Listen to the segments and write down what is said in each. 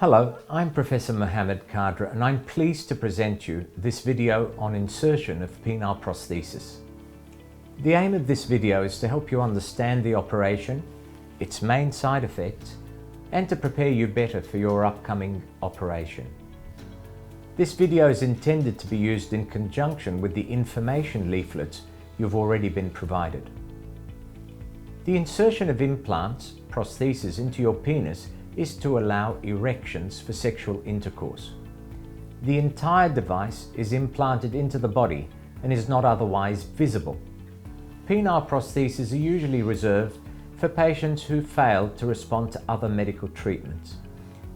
Hello, I'm Professor Mohamed Khadra and I'm pleased to present you this video on insertion of penile prosthesis. The aim of this video is to help you understand the operation, its main side effects, and to prepare you better for your upcoming operation. This video is intended to be used in conjunction with the information leaflets you've already been provided. The insertion of implants, prostheses, into your penis is to allow erections for sexual intercourse. The entire device is implanted into the body and is not otherwise visible. Penile prostheses are usually reserved for patients who fail to respond to other medical treatments.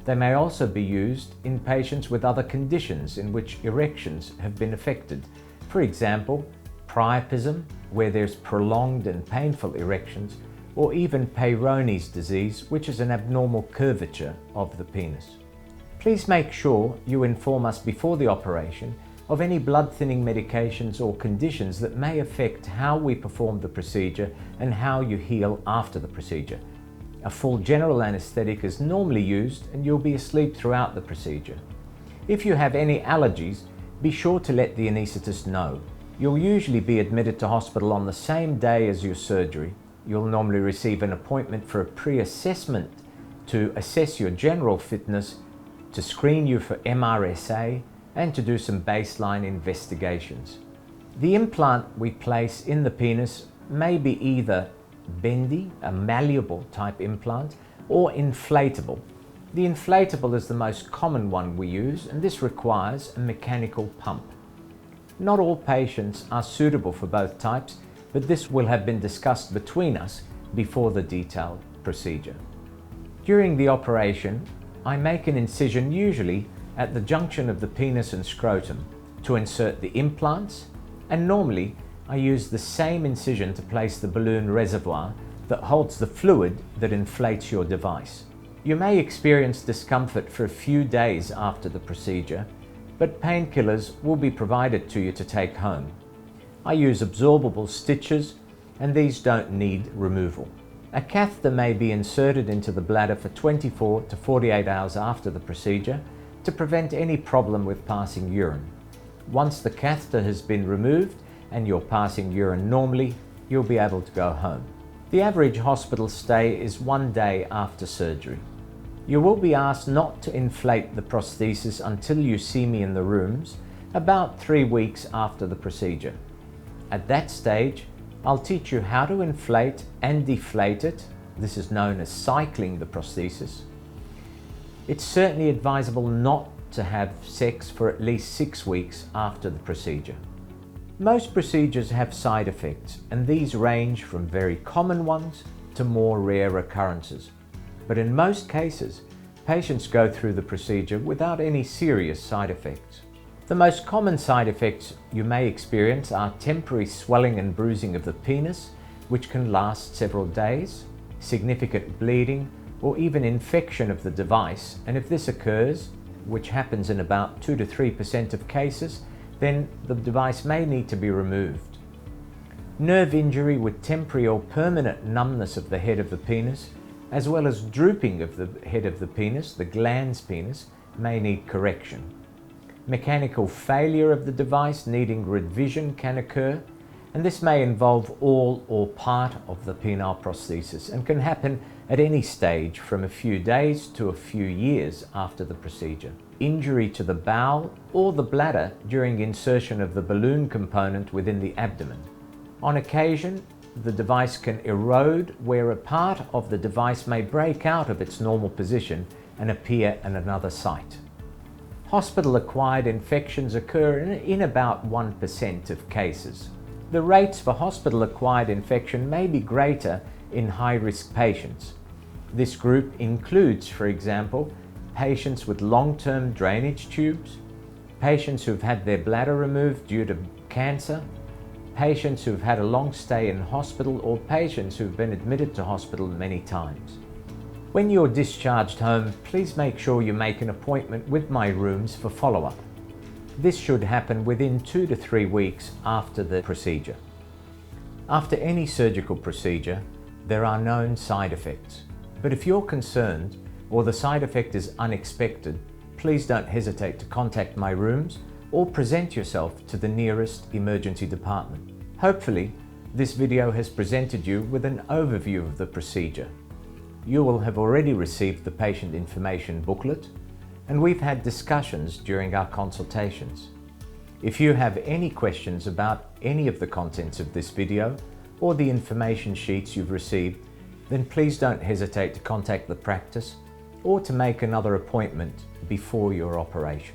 They may also be used in patients with other conditions in which erections have been affected. For example, priapism, where there's prolonged and painful erections, or even Peyronie's disease, which is an abnormal curvature of the penis. Please make sure you inform us before the operation of any blood-thinning medications or conditions that may affect how we perform the procedure and how you heal after the procedure. A full general anesthetic is normally used and you'll be asleep throughout the procedure. If you have any allergies, be sure to let the anaesthetist know. You'll usually be admitted to hospital on the same day as your surgery. You'll normally receive an appointment for a pre-assessment to assess your general fitness, to screen you for MRSA, and to do some baseline investigations. The implant we place in the penis may be either bendy, a malleable type implant, or inflatable. The inflatable is the most common one we use, and this requires a mechanical pump. Not all patients are suitable for both types, but this will have been discussed between us before the detailed procedure. During the operation, I make an incision usually at the junction of the penis and scrotum to insert the implants, and normally I use the same incision to place the balloon reservoir that holds the fluid that inflates your device. You may experience discomfort for a few days after the procedure, but painkillers will be provided to you to take home. I use absorbable stitches, and these don't need removal. A catheter may be inserted into the bladder for 24 to 48 hours after the procedure to prevent any problem with passing urine. Once the catheter has been removed and you're passing urine normally, you'll be able to go home. The average hospital stay is 1 day after surgery. You will be asked not to inflate the prosthesis until you see me in the rooms, about 3 weeks after the procedure. At that stage, I'll teach you how to inflate and deflate it. This is known as cycling the prosthesis. It's certainly advisable not to have sex for at least 6 weeks after the procedure. Most procedures have side effects, and these range from very common ones to more rare occurrences. But in most cases, patients go through the procedure without any serious side effects. The most common side effects you may experience are temporary swelling and bruising of the penis, which can last several days, significant bleeding, or even infection of the device, and if this occurs, which happens in about 2 to 3% of cases, then the device may need to be removed. Nerve injury with temporary or permanent numbness of the head of the penis, as well as drooping of the head of the penis, the glans penis, may need correction. Mechanical failure of the device needing revision can occur, and this may involve all or part of the penile prosthesis and can happen at any stage from a few days to a few years after the procedure. Injury to the bowel or the bladder during insertion of the balloon component within the abdomen. On occasion, the device can erode where a part of the device may break out of its normal position and appear in another site. Hospital-acquired infections occur in about 1% of cases. The rates for hospital-acquired infection may be greater in high-risk patients. This group includes, for example, patients with long-term drainage tubes, patients who've had their bladder removed due to cancer, patients who've had a long stay in hospital, or patients who've been admitted to hospital many times. When you're discharged home, please make sure you make an appointment with my rooms for follow-up. This should happen within 2 to 3 weeks after the procedure. After any surgical procedure, there are known side effects, but if you're concerned, or the side effect is unexpected, please don't hesitate to contact my rooms or present yourself to the nearest emergency department. Hopefully, this video has presented you with an overview of the procedure. You will have already received the patient information booklet, and we've had discussions during our consultations. If you have any questions about any of the contents of this video or the information sheets you've received, then please don't hesitate to contact the practice or to make another appointment before your operation.